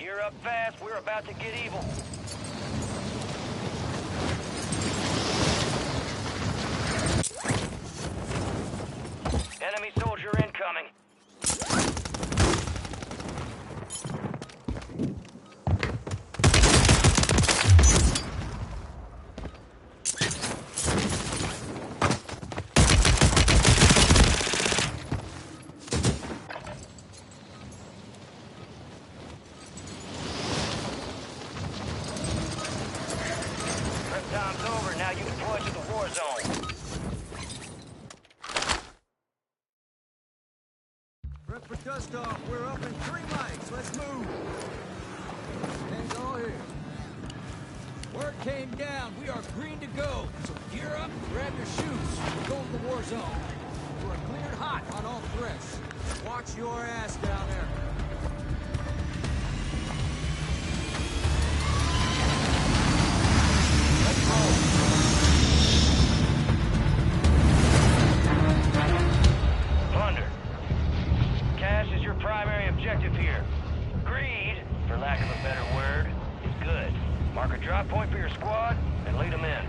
Gear up fast, we're about to get evil. Enemy soldier incoming. Time's over, now you deploy to the war zone. Prep for dust off. We're up in 3 mics. Let's move. Things all here. Word came down. We are green to go. So gear up, grab your shoes. We're going to the war zone. You are cleared hot on all threats. Watch your ass down there. Plunder. Cash is your primary objective here. Greed, for lack of a better word, is good. Mark a drop point for your squad and lead them in.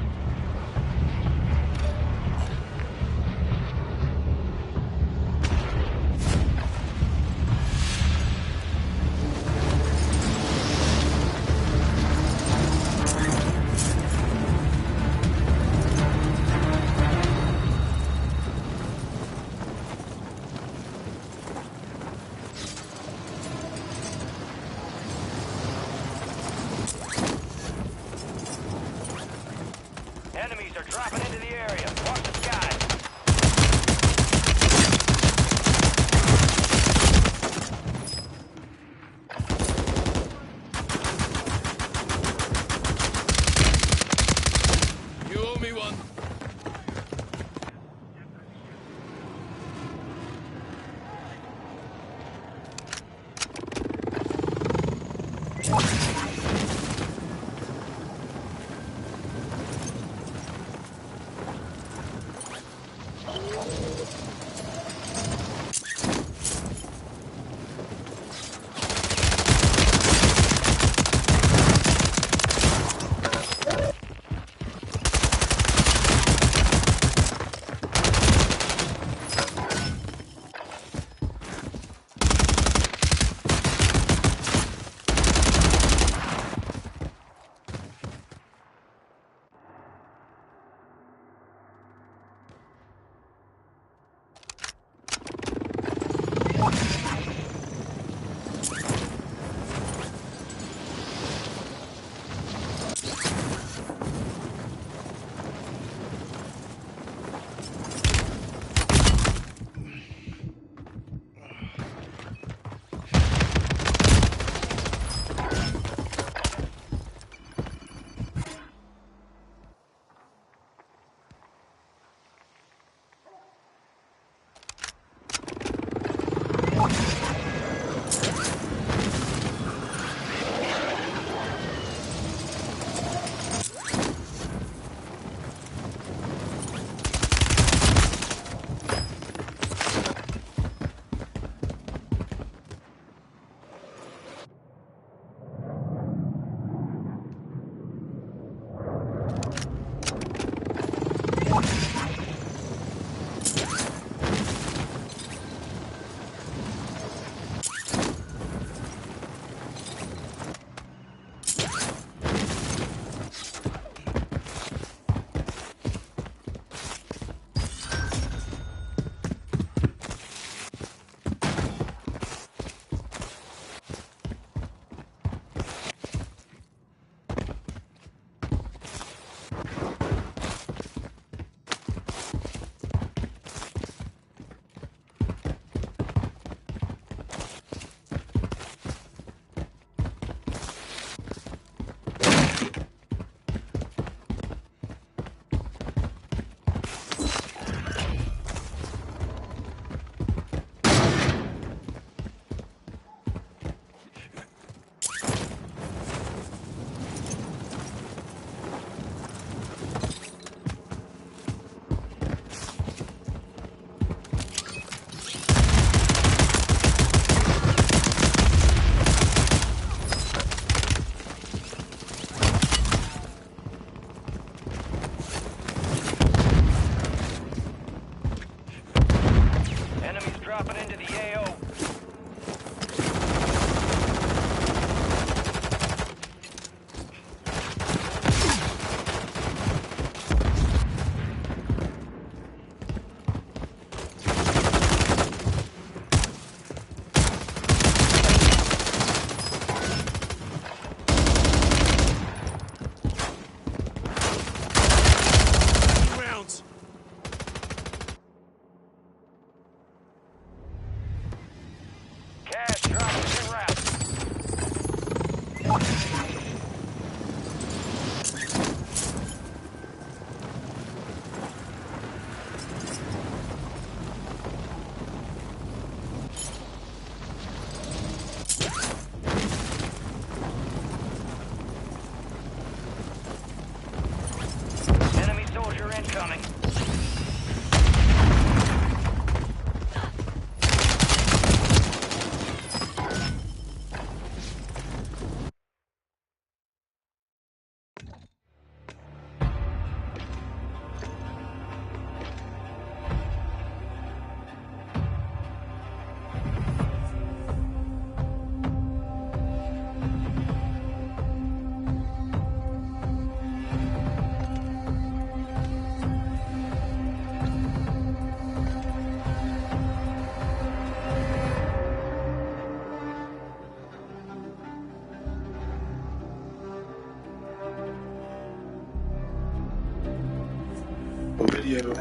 Enemies are dropping into the area. Watch the skies. You owe me one. incoming.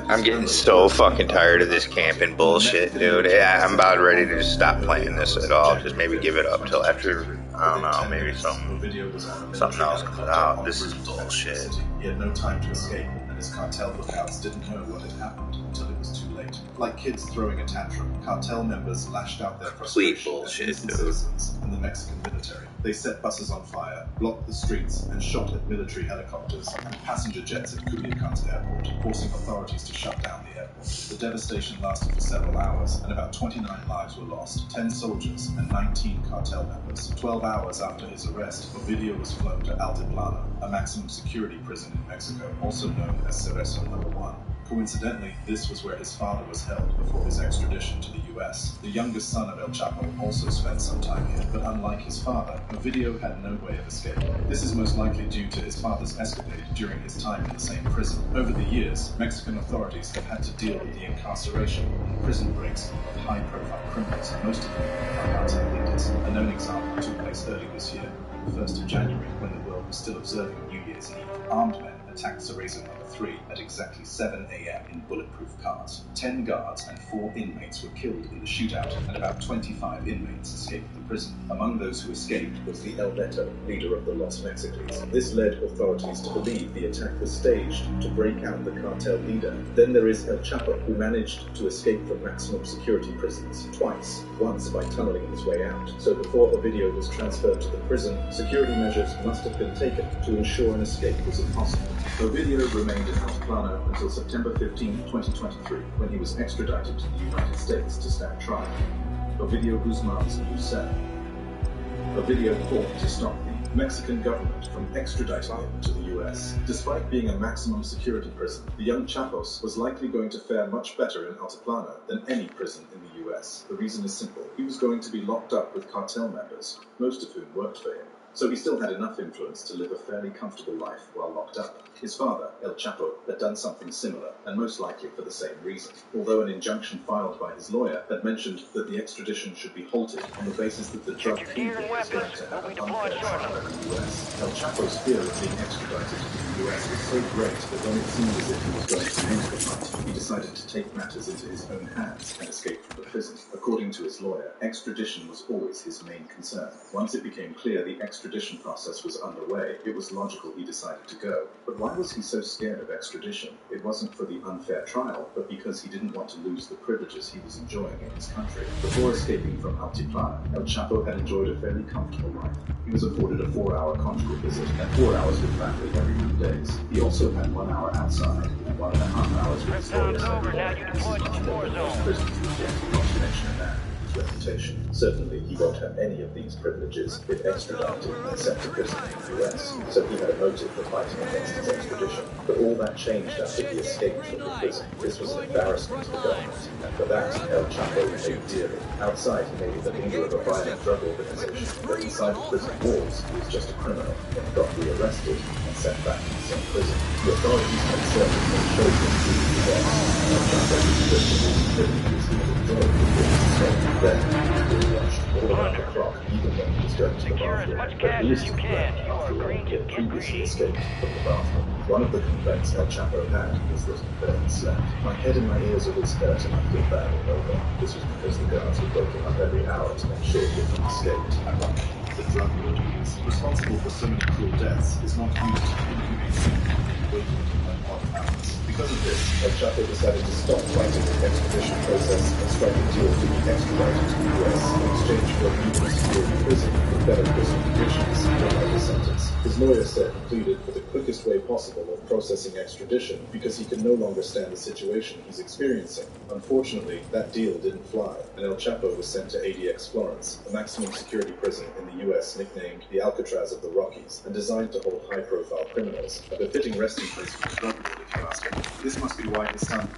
I'm getting so fucking tired of this camping bullshit, dude. Yeah, I'm about ready to just stop playing this at all. Just maybe give it up till after, I don't know, maybe something else comes out. This is bullshit. He had no time to escape, and his cartel lookouts didn't know what had happened until it was too late. Like kids throwing a tantrum, cartel members lashed out their frustration at innocent citizens and the Mexican military. They set buses on fire, blocked the streets, and shot at military helicopters and passenger jets at Culiacan's airport, forcing authorities to shut down the airport. The devastation lasted for several hours, and about 29 lives were lost, 10 soldiers and 19 cartel members. 12 hours after his arrest, Ovidio was flown to Altiplano, a maximum security prison in Mexico, also known as Cerezo No. 1. Coincidentally, this was where his father was held before his extradition to the US. The youngest son of El Chapo also spent some time here, but unlike his father, Ovidio had no way of escaping. This is most likely due to his father's escapade during his time in the same prison. Over the years, Mexican authorities have had to deal with the incarceration and prison breaks of high-profile criminals, most of whom are cartel leaders. A known example took place early this year, the 1st of January, when the world was still observing New Year's Eve. Armed men attacked Cerezo No. 3 at exactly 7 a.m. in bulletproof cars. 10 guards and 4 inmates were killed in the shootout, and about 25 inmates escaped the prison. Among those who escaped was the El Neto, leader of the Los Mexicans. This led authorities to believe the attack was staged to break out the cartel leader. Then there is El Chapo, who managed to escape from maximum security prisons twice, once by tunneling his way out. So before Ovidio was transferred to the prison, security measures must have been taken to ensure an escape was impossible. Ovidio remained in Altiplano until September 15, 2023, when he was extradited to the United States to stand trial. Ovidio Guzman's new cell. Ovidio fought to stop the Mexican government from extraditing him to the US. Despite being a maximum security prison, the young Chapos was likely going to fare much better in Altiplano than any prison in the US. The reason is simple. He was going to be locked up with cartel members, most of whom worked for him. So he still had enough influence to live a fairly comfortable life while locked up. His father, El Chapo, had done something similar, and most likely for the same reason. Although an injunction filed by his lawyer had mentioned that the extradition should be halted on the basis that the drug kingpin was going to have an unfair trial in the US. El Chapo's fear of being extradited to the US was so great that when it seemed as if he was going to lose the fight, he decided to take matters into his own hands and escape from the prison. According to his lawyer, extradition was always his main concern. Once it became clear the extradition process was underway, it was logical he decided to go. But why was he so scared of extradition? It wasn't for the unfair trial, but because he didn't want to lose the privileges he was enjoying in his country. Before escaping from Altiplano, El Chapo had enjoyed a fairly comfortable life. He was afforded a 4-hour conjugal visit and 4 hours with family every 2 days. He also had 1 hour outside and 1.5 hours with his lawyers every day. This is much more than most prisons would get, not to mention a man with his reputation. Certainly, he won't have any of these privileges if extradited and sent to prison in the US, so he had a motive for fighting against his extradition. But all that changed after he escaped from the prison. This was an embarrassment to the government, and for that, El Chapo paid dearly. Outside, he may be the leader of a violent drug organization, but inside the prison walls, he was just a criminal, and got rearrested and sent back to the same prison. The authorities had certainly showed him who he was. El Chapo was stripped of his privileges he had enjoyed before his escape. Then, he was watched all around the clock, even when he was going to the bathroom. But realistically, after all, he had previously escaped from the bathroom. One of the complaints El Chapo had was that he barely slept. My head and my ears always hurt and I feel bad all over. This was because the guards were waking up every hour to make sure he hadn't escaped. Ironically, the drug lord who is responsible for so many cruel deaths is not used to inhumane awakened on odd hours. Because of this, El Chapo decided to stop fighting the extradition process and strike a deal to be extradited to the US in exchange for a new security prison with better prison conditions and a lighter sentence. His lawyer said he pleaded for the quickest way possible of processing extradition because he can no longer stand the situation he's experiencing. Unfortunately, that deal didn't fly, and El Chapo was sent to ADX Florence, a maximum security prison in the US nicknamed the Alcatraz of the Rockies and designed to hold high-profile criminals. A befitting resting place for a drug lord, if you ask me. This must be why his son,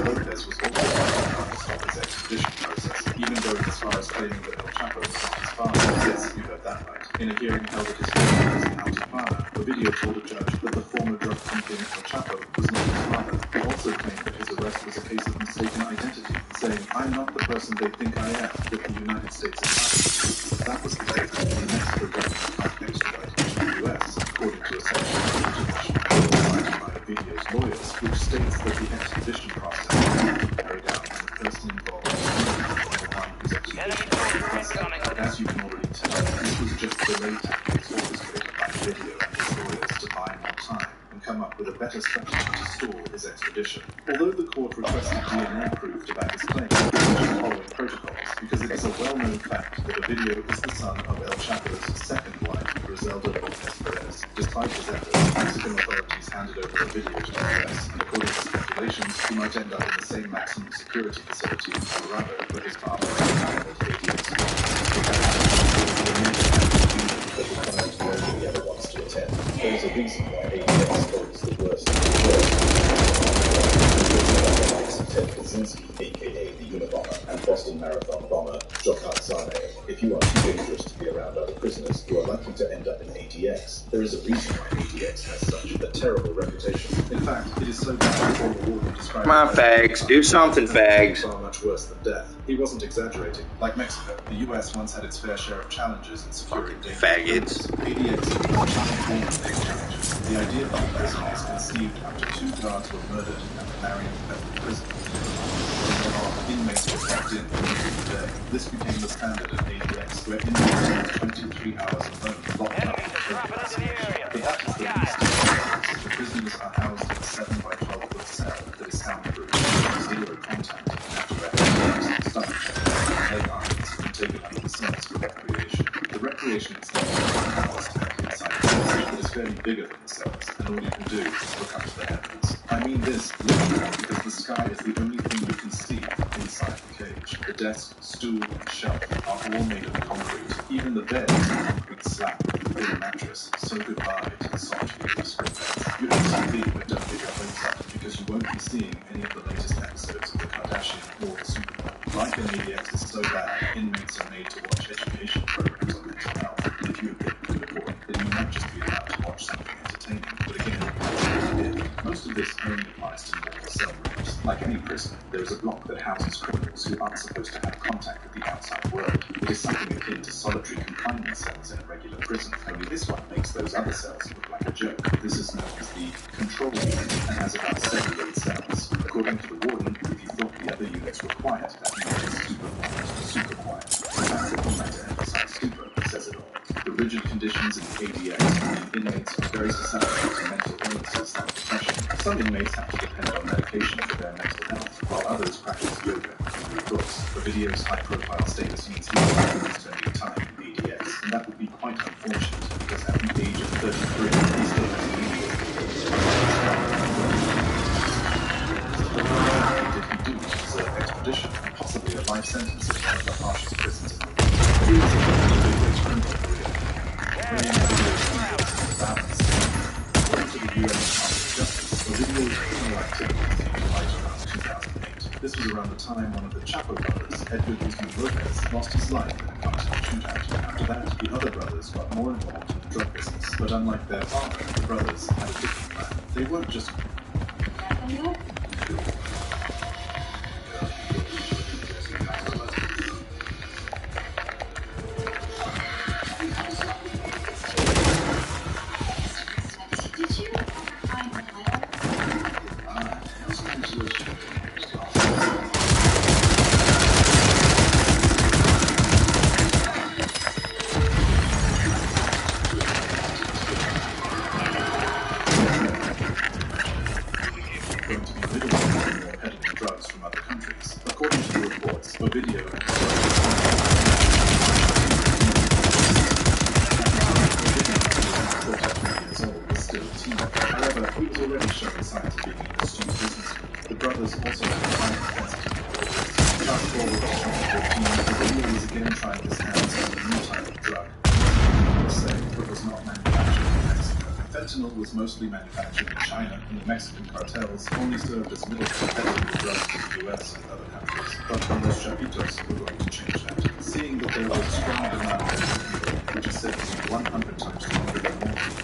Lopez, was also trying to stop his extradition process, even going as far as claiming that El Chapo was not his father. Yes, you heard that right. In a hearing held at his headquarters in Altiplano, a video told a judge that the former drug kingpin El Chapo was not his father. He also claimed that his arrest was a case of mistaken identity, saying, "I'm not the person they think I am, that the United States is not." If that was the case, the Mexico government might extradite him to the US, according to a section of the international code cited by the video's lawyers, which states that the extradition process is carried out when the person involved is the one whose extradition is requested. But as you can already tell, this was just delay tactics orchestrated by the video and his lawyers to buy more time and come up with a better strategy to stall his extradition. Although the court requested DNA proof to back his claim, following protocols, because it is a well-known fact that a video is the son of El Chapo's second wife, Griselda Lopez Perez. Despite his efforts, Mexican authorities handed over a video to the US, and according to speculations, he might end up in the same maximum security facility in Colorado where his father retired at ADX. Nobody ever wants to attend. There's a reason why ADX holds the worst of the worst. Ted Kaczynski, aka the Unabomber, and Boston Marathon bomber Jokar Zane. If you are too dangerous to be around other prisoners, you are likely to end up in ADX. There is a reason why ADX has such a terrible reputation. In fact, it is so bad that all the warden described. Come on, fags, do something, fags. Far much worse than death. He wasn't exaggerating. Like Mexico, the US once had its fair share of challenges in securing faggots. ADX is one of these challenges. The idea of the prison is conceived after 2 guards were murdered at the Marion Federal Prison. Inmates were locked in every day. This became the standard at ADX, where inmates spent 23 hours alone, locked up in the isolation. But that is the least of the The prisoners are housed in a 7 by 12 foot cell that is soundproof, zero contact, and after exercise, stomach checks, leg irons, and taken under the cells for recreation. The recreation itself is hours spent inside the cells, but is fairly bigger than the cells, and all you can do is look up to the heavens. I mean this literally because the sky is the only thing you can see inside the cage. The desk, stool, and shelf are all made of concrete. Even the bed is a concrete slab with a mattress. So goodbye to the solitude of spring beds. You have TV, but don't get your hopes up because you won't be seeing any of the latest episodes of The Kardashian or The Superman. Life in ADX is so bad, inmates are made to watch education programs on mental health. And if you have been to the point, then you might just be allowed to watch something entertaining. But again, most of this only applies to normal cell rooms. Like any prison, there is a block that houses criminals who aren't supposed to have contact with the outside world. It is something akin to solitary confinement cells in a regular prison, only this one makes those other cells look like a joke. This is known as the control unit and has about 78 cells. According to the warden, if you thought the other units were quiet, that means it's super quiet or super quiet. The fact that he meant to emphasize super says it all. The rigid conditions in the ADX mean inmates are very susceptible to mental illnesses like depression. Some inmates have to depend on medication for their mental health, while others practice yoga and read books. The video's high-profile status means he is likely spending time in ADX, and that would be quite unfortunate because at the age of 33, he still has a video. Did he do to deserve extradition and possibly a life sentence in one of the harshest prisons in the world? He was a criminal career. Balance. According to the U.S. Department of Justice, the video's criminal activity came to light around 2008. This was around the time one of the Chapo brothers, Edgar Guzman Lopez, lost his life in a car shootout. After that, the other brothers got more involved in the drug business. But unlike their father, the brothers had a different plan. They weren't just... However, he was already showing signs of being an astute businessman. The brothers also had a private competitor. Fast forward to 2014, the dealer was again trying his hands on a new type of drug. Let's say it was not manufactured in Mexico. Fentanyl was mostly manufactured in China, and the Mexican cartels only served as middle peddling the drugs to the US and other countries. But los Chapitos were going to change that. Seeing that there was a strong demand for opium, which is said to be 100 times stronger than morphine.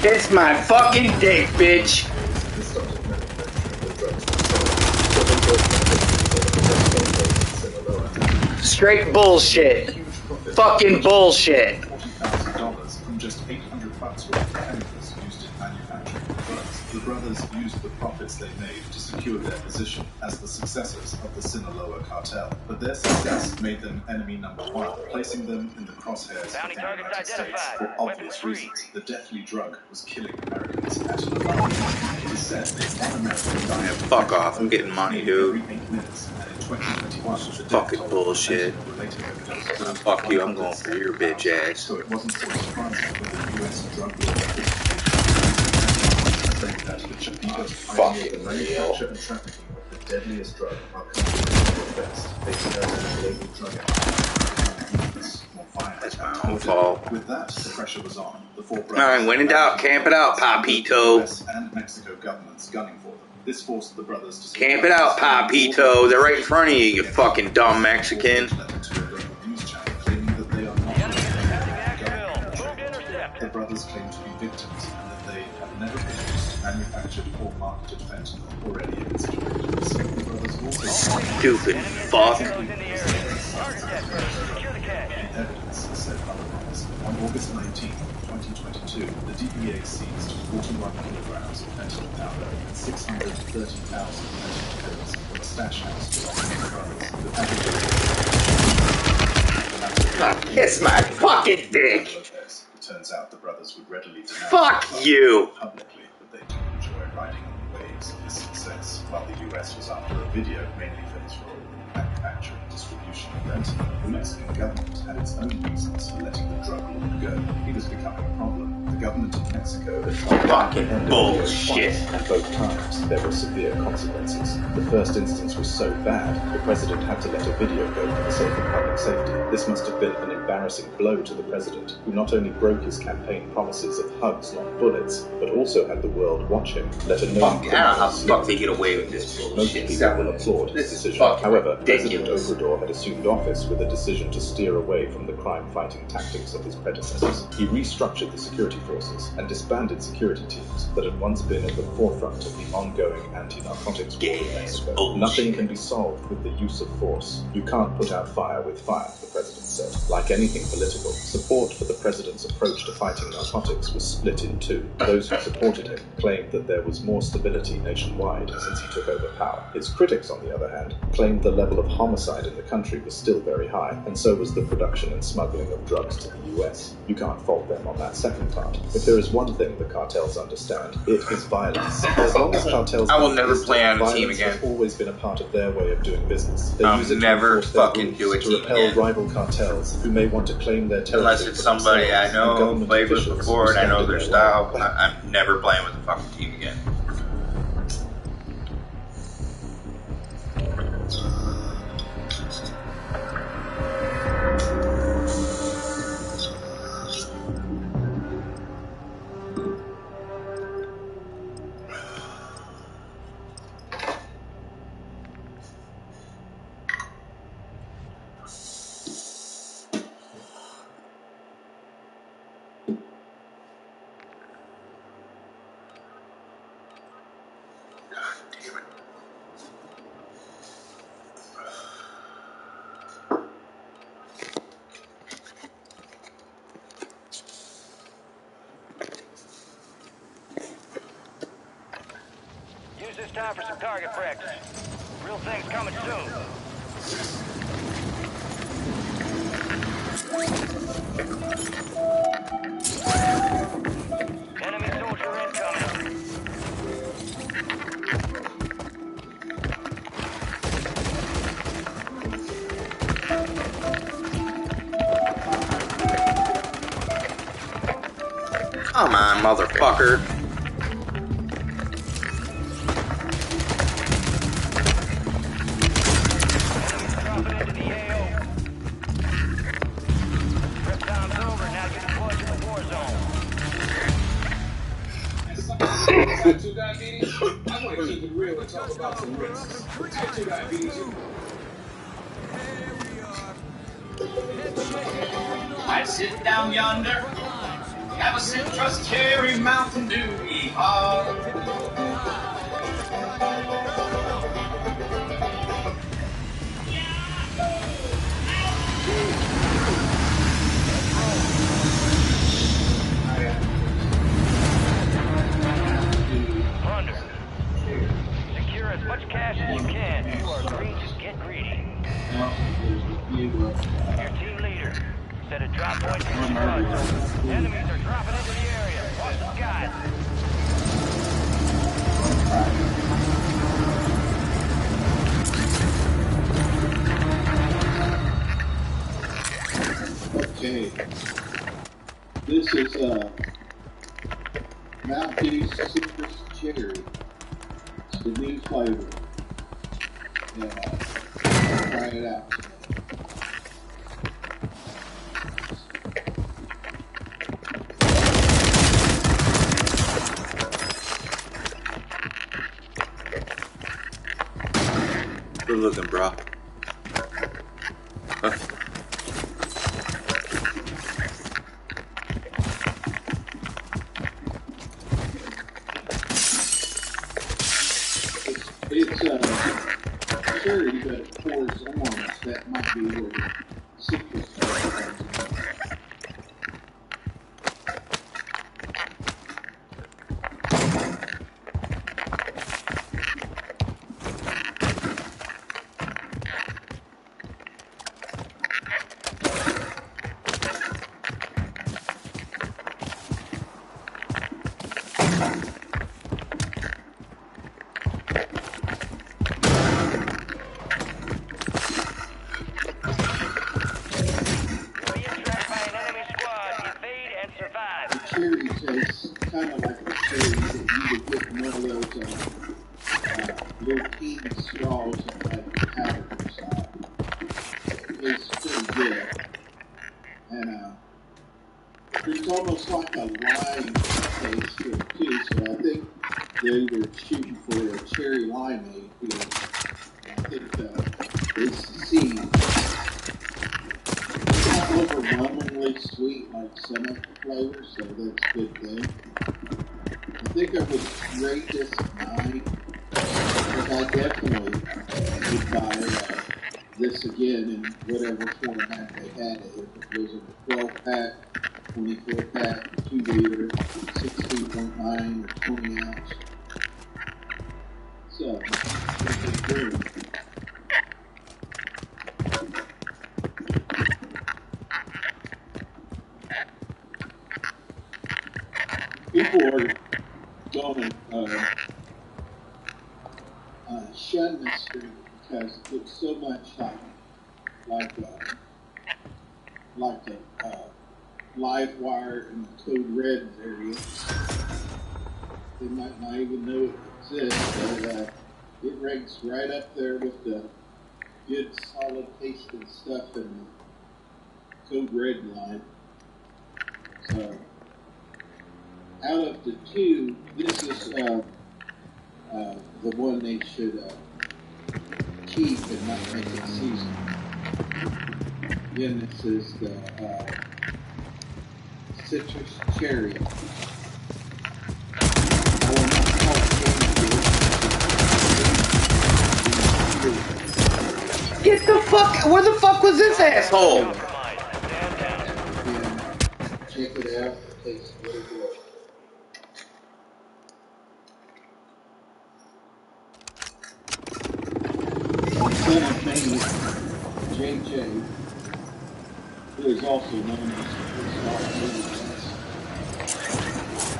Kiss my fucking dick, bitch! They started manufacturing the drugs themselves. Straight bullshit. Fucking bullshit. $40,000 from just $800 worth of chemicals used in manufacturing the drugs. The brothers used the profits they made to secure their position as the successors of the Sinaloa cartel. But their success made them enemy number one, placing them in the crosshairs of the United States for obvious reasons. The deathly drug was killing Americans at an alarming rate. It is said that one American died. Fuck off, I'm getting money, dude. Every 8 minutes, and in 2021, the Fucking bullshit. Fuck you, I'm going for your bitch ass. So it wasn't so surprising when the US drug law that the Chapitos pioneered the manufacture and trafficking of the deadliest drug our country has ever faced. They developed a global drug epidemic. That's my own fault. With that, the pressure was on. The four brothers. Alright, when in doubt, camp it out, Papito. US and Mexico governments gunning for them. This forced the brothers to Camp it out, Papito. They're right in front of you, you fucking dumb Mexican. The brothers claim to be victims and that they have never produced, manufactured, or marketed fentanyl or any of its derivatives. The brothers also Stupid fuck. the evidence said otherwise. On August 19, 2022, the DEA seized 41 kilograms of fentanyl powder and 630,000 fentanyl pills from a stash house belonging to the brothers. Kiss my fucking dick. It turns out the brothers would readily deny Fuck you. publicly that they do enjoy riding on the waves of this success, while the US was after a video mainly for his role in the manufacture and distribution of fentanyl. The Mexican government had its own reasons for letting the drug lord go. He was becoming a problem. The government of Mexico had Fucking bullshit. and both times there were severe consequences. The first instance was so bad, the president had to let a video go for the sake of public safety. This must have been an embarrassing blow to the president, who not only broke his campaign promises of hugs, not bullets, but also had the world watch him. Let a known Fuck, I don't know how the fuck they get away with this Most bullshit. people will applaud his decision. fucking However, ridiculous. President Obrador had assumed office with a decision to steer away from the crime-fighting tactics of his predecessors. He restructured the security forces and disbanded security teams that had once been at the forefront of the ongoing anti-narcotics war in Mexico. bullshit. Nothing can be solved with the use of force. You can't put out fire with fire, the president said. Like anything political, support for the president's approach to fighting narcotics was split in two. Those who supported him claimed that there was more stability nationwide since he took over power. His critics, on the other hand, claimed the level of homicide in the country was still very high, and so was the production and smuggling of drugs to the US. You can't fault them on that second part. If there is one thing the cartels understand, it is violence. As long as cartels I will never exist, play on a violence team again. has always been a part of their way of doing business. They I'll use it to never enforce their fucking rules, do a to team repel again. rival cartels who may want to claim their territory. Unless it's for somebody I themselves, know and who government played with officials before who and I know stand in their their style. way. I'm never playing with a fucking team again. Use this time for some target practice. Real thing's coming soon. Enemy soldier incoming. Come on, motherfucker. Dropping into the AO. Prep time's over. Now you're deployed to the war zone. Type 2 diabetes? I want to keep it real and talk about some risks. Type 2 diabetes. I'd sit down yonder, have a citrus cherry Mountain Dew, yeehaw. Plunder. Secure as much cash as you can. You are green, just get greedy. Your team leader set a drop point for your squad. Enemies are dropping into the area. Watch the skies. Okay. This is Mountain Dew Citrus Cherry. It's the new flavor. Yeah, try it out. Good looking, bro. Huh. It's cherry, but it pours orange. That might be where the citrus comes in. Cherry tastes kind of like a cherry that you would get in one of those little peanut straws and like powder inside. It's pretty good. And there's almost like a lime taste to it too, so I think they were shooting for a cherry limeade here. I think it's the seed. Overwhelmingly sweet like some of the flavors, so that's a good thing. I think I would rate this a 9, but I definitely would buy this again in whatever format they had it. If it was in a 12-pack, 24-pack, 2-liter, 16.9 or 20 ounce. So, this is good. People are going shun this stream because it looks so much like the live wire and the code red variants. They might not even know it exists, but it ranks right up there with the good solid tasting stuff in the code red line. So out of the two, this is the one they should keep and not make it seasonal. Again, this is the citrus cherry. I will not call it cherry. Get the fuck! Where the fuck was this asshole? Again, check it out. It tastes really good. Son of Manny, JJ, who is also known as the Star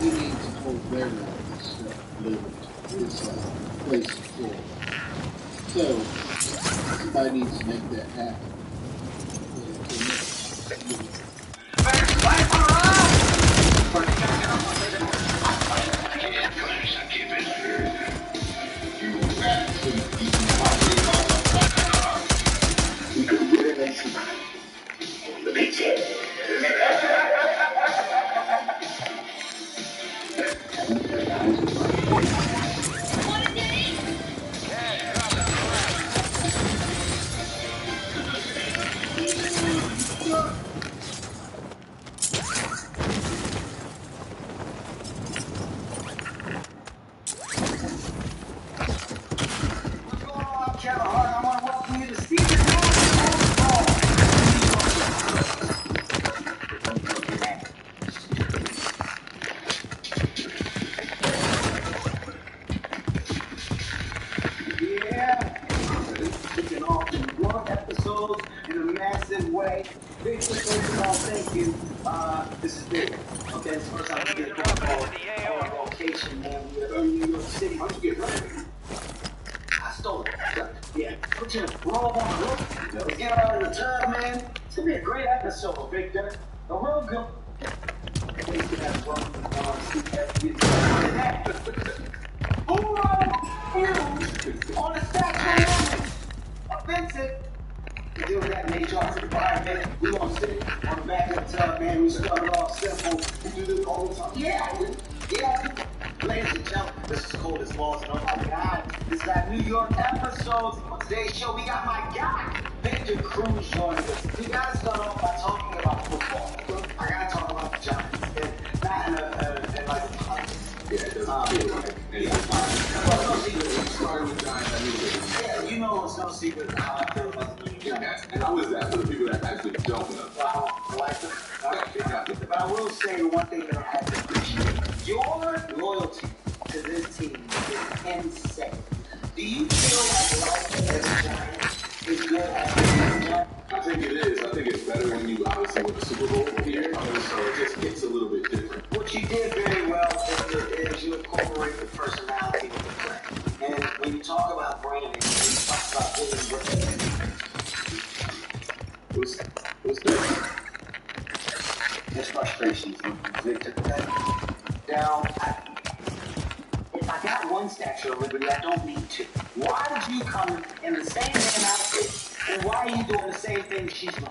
He needs a whole barrel of this stuff delivered to his place of full. So, somebody needs to make that happen. Cash dropping fast. What's going on, Kevin Hart? I want to welcome you to season 1 of yeah, kicking off in 1 episodes in a massive way. Big first of all, thank you. This is big. Okay, it's the first time we get a phone call on location, man. We're in New York City. How'd you get ready? I stole it. Yeah, put your robe on the roof. Let's get out of the tub, man. It's gonna be a great episode, Victor. A real good. Who you on the statue? Offensive. We're doing that in HR for the environment. We gonna sit on the back of the tub, man. We started off simple. We do this all the time. Yeah. Ladies and gentlemen, this is cold as balls, and oh my God, this is our New York episode. On today's show, we got my guy, Victor Cruz, joining us. We gotta start off by talking about football. I gotta talk about the Giants, and not in like a podcast. Yeah, it doesn't feel like well, no secret. When you started with Giants, I knew it. Yeah, you know it's no secret how I feel about the New York Giants. And how is that for the people that actually don't know? Well, I like that. But I will say one thing that I have to appreciate. Your loyalty to this team is insane. Do you feel like life as a Giant is good as a Giant? I think it is. I think it's better when you obviously win the Super Bowl here. So it just gets a little bit different. What you did very well is you incorporate the personality of the play. And when you talk about branding, when you talk about building What's that? there's frustrations, Victor. Now, if I got one Statue of Liberty, I don't need two. Why did you come in the same damn outfit, and why are you doing the same thing she's doing?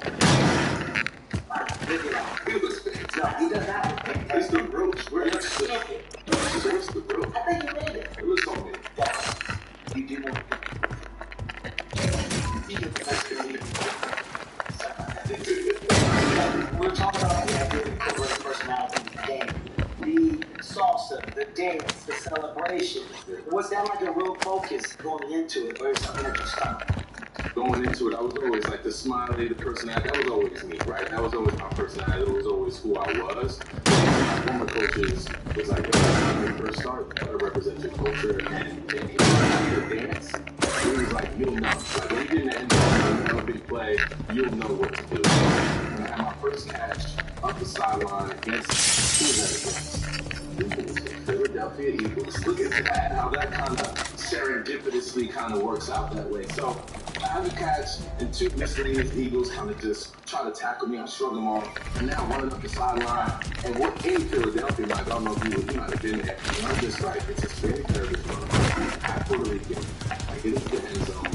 Look it up. It was fantastic. No, he does not look fantastic. It's the roach. Where's Stupid. the roach? I think you made it. It was so big. Yes. You do want we're talking about the idea of incorporating personality in the game. The salsa, the dance, the celebration. Was that like a real focus going into it, or is something that you started? Going into it, I was always like the smiley, the personality. That was always me, right? That was always my personality. It was always who I was. My former coaches was like, when you first start, you gotta represent your culture and you the dance. It was like, you'll know. Like when you get in the end zone, a big play, you'll know what to do. And I had my first catch up the sideline against, who was that against? Philadelphia Eagles. Look at that, how that kind of serendipitously kind of works out that way. So I have a catch, and 2 miscellaneous Eagles kind of just try to tackle me. I shrug them off, and now running up the sideline. And we're in Philadelphia, like, I don't know if you might have been there. And I'm just like, it's a very nervous run. I Puerto Rican. I get into the end zone.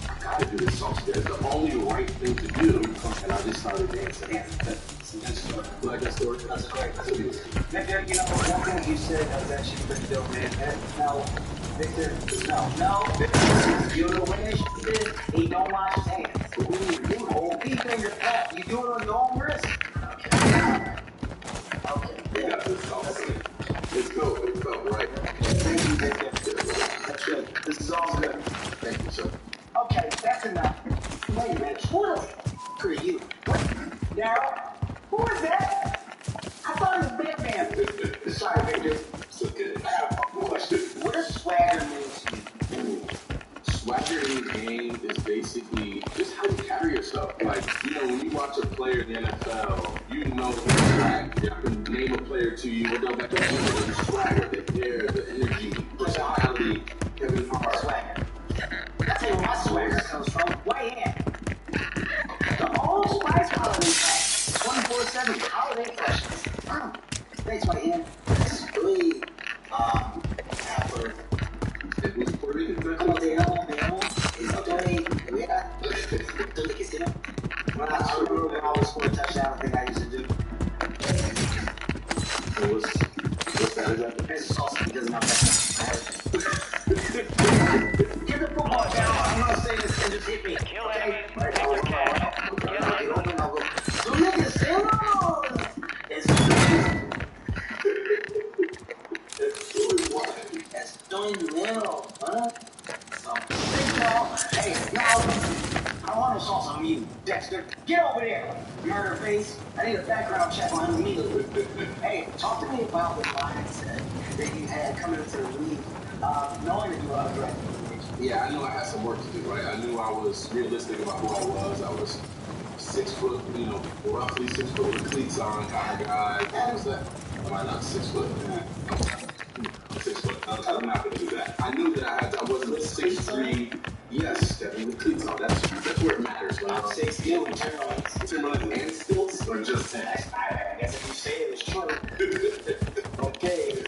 I gotta do this sauce. It's the only right thing to do. And I just started dancing. You like that story? That's great. That's what it is. Victor, you know, one thing you said that was actually pretty dope, man. Now, Victor, no. Victor, you know when this is, he don't wash his hands. You hold deep in your pot. You do it on your own risk. Okay. We got this sauce. It's good. It felt right. Thank you, Victor. That's good. This is all good. Thank you, sir. Okay, that's enough. Wait a minute. Who are you? What? Daryl? Who is that? I thought it was Batman. Sorry, Victor. So good. I have a question. What does swagger mean to you? Swagger in the game is basically just how you carry yourself. Like, you know, when you watch a player in the NFL, you know the swag. I can name a player to you, we'll go back to the swagger, the air, the energy, personality. Kevin Hart. Swagger. I'll tell you where my swagger comes from. White hand. The Old Spice holiday pack. 24/7 holiday freshness. Thanks, White hand. Sweet. Apple. It was Puerto Rican. ¿Cómo te llamo? Me llamo. Estoy. Mira. Estoy quisiera. When I was scoring a touchdown, I think I used to do. So what's that The business also doesn't have Get the football down. I'm gonna say this and just hit me. Kill Okay? enemies, Right take now, their cash. Kill enemies. So niggas say no. It's That's doing well, huh? So, big dog. Hey, no, I want to saw some of you, Dexter. Get over there, murder face. I need a background check on him immediately. Hey, talk to me about the mindset that you had coming into the league, knowing that you were undrafted. Yeah, I knew I had some work to do, right? I knew I was realistic about who I was. I was 6 foot, roughly 6 foot with cleats on kind of guy. What was that? Am I not 6 foot? I'm 6 foot. I'm not going to do that. I knew that I wasn't 6'3". Yes, Stephanie, with cleats on. That's where it matters. I'm 6'2" with Timberlands. Timberland and stilts or just 10? I guess if you say it, it's true. Okay.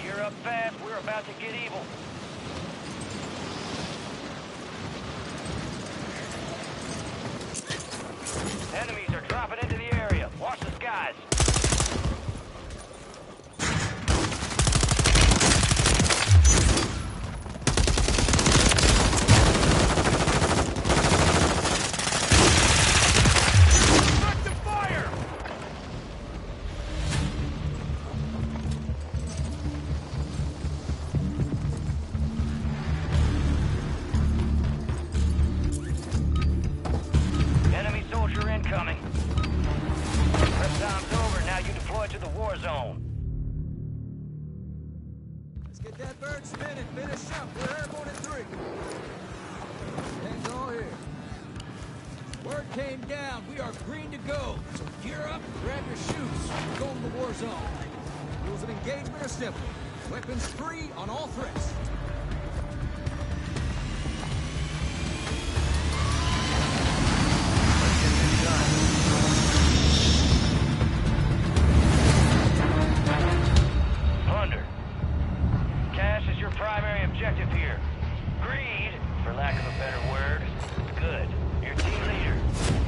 Gear up fast, we're about to get evil. Enemies are dropping into the area. Watch the skies. Came down. We are green to go. So gear up, grab your shoes. We're going to the war zone. Rules of engagement are simple. Weapons free on all threats. Plunder. Cash is your primary objective here. Greed, for lack of a better word, good. Your team leader.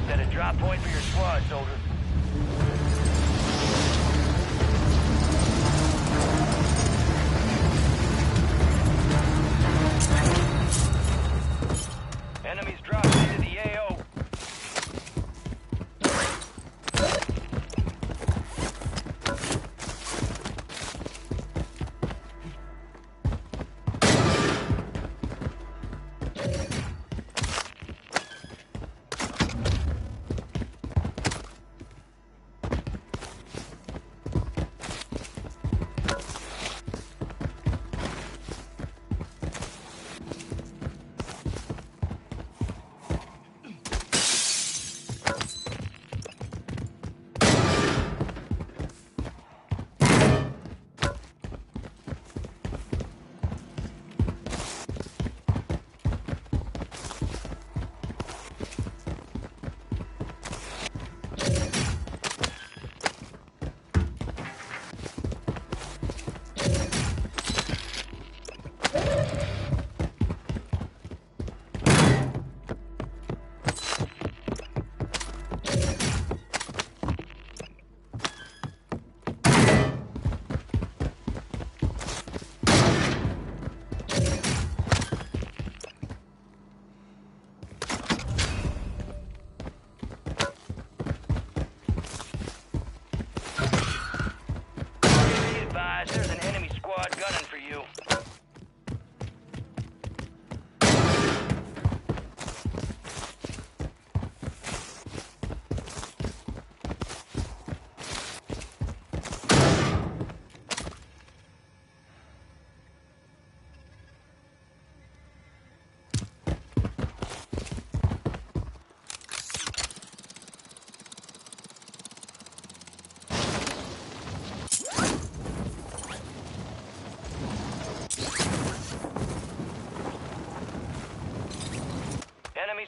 Set a drop point for your squad, soldier. Enemies dropping into the AO.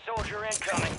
soldier incoming.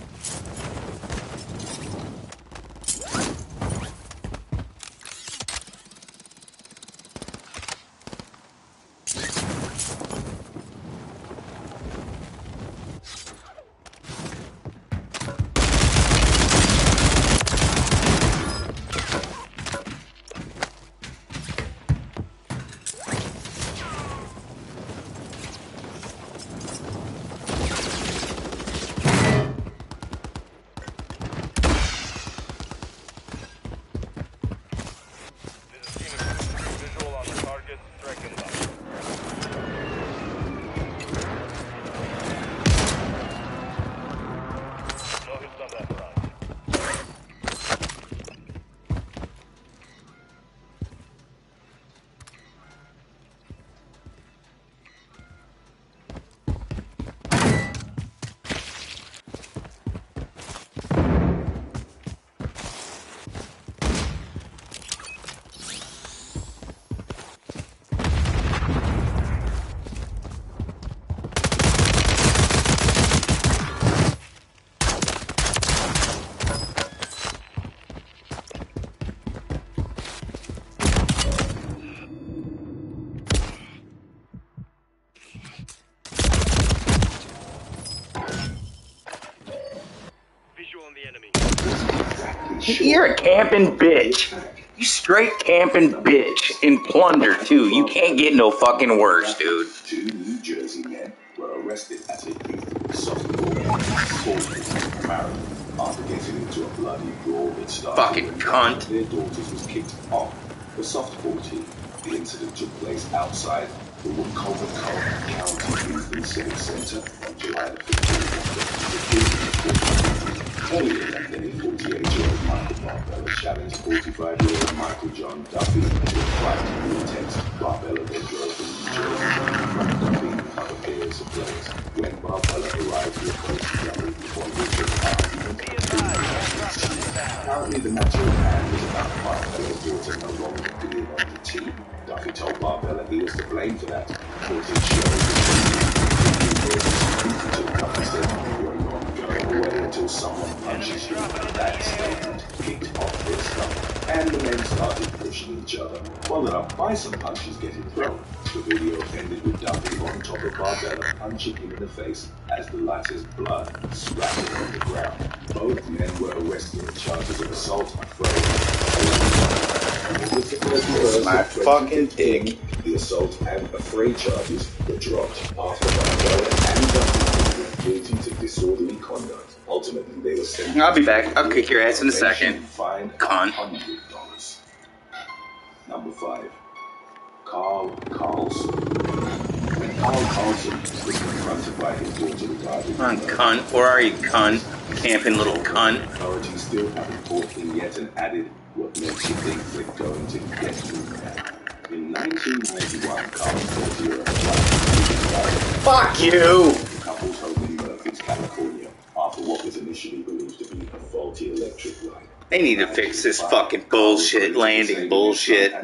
You're a camping bitch. You straight camping bitch. In Plunder, too. You can't get no fucking worse, dude. Two New Jersey men were arrested at a youth softball sport marathon after getting into a bloody brawl that started Fucking when cunt. their daughters was kicked off the softball team. The incident took place outside the Wacomico County Youth and Civic Center on July the 15th. Earlier that day, 48-year-old Michael Barbella challenged 45-year-old Michael John Duffy to a fight in the text. Barbella then drove from New Jersey in front of Duffy and other pairs of players. When Barbella arrived to approach Duffy before which apparently the matter at hand was about Barbella's daughter no longer being on the team. Duffy told Barbella he was to blame for that. Footage shows Duffy said, "You're not going away until someone punches you." That statement kicked off their stuff, and the men started pushing each other, followed up by some punches getting thrown. The video ended with Duffy on top of Barbella punching him in the face as the latter's blood splattered on the ground. Both men were arrested on charges of assault, My fucking dick. The assault and affray charges were dropped after Barbella and Duffy were guilty to disorderly conduct. Ultimately, they were sentenced. I'll be back. I'll kick your ass in a second. Fined Cunt. $100. Number 5. Carl Carlson. When Carl Carlson was confronted by his daughter regarding... Come on, cunt. Where are you, cunt? Camping little cunt. Authorities still haven't brought in yet and added what makes you think they're going to get him now. In 1991, Carl's 40-year-old wife... Fuck you! The couple's home in Murphy's, California, after what was initially believed to be a faulty electric line. They need to fix this fucking bullshit landing bullshit. I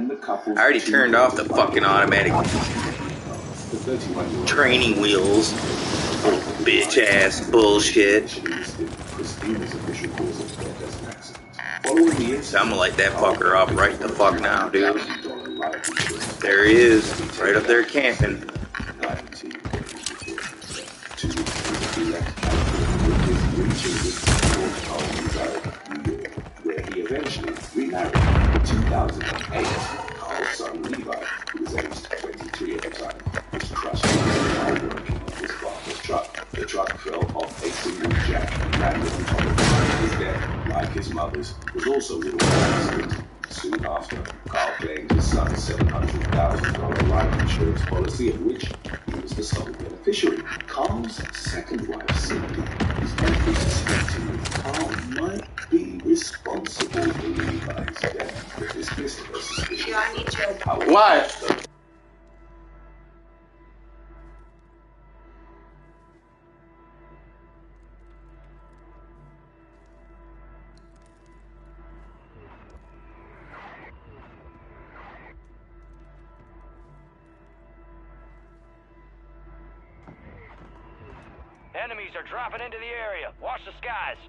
already turned off the fucking automatic training wheels. Bitch ass bullshit. So I'm gonna light that fucker up right the fuck now, dude. There he is, right up there camping. Where he eventually remarried. In 2008, Carl's son Levi, who was aged 23 at the time, was crushed while working on his father's truck. The truck fell off a single jack and landed on top of him. His death, like his mother's, was also little accident. Soon after, Carl claimed his son's $700,000 life insurance policy, of which he was the sole beneficiary. Carl's second wife, Cindy, is likely suspecting that Carl might be responsible for Levi's death, but dismissed her suspicion. What? Enemies are dropping into the area. Watch the skies.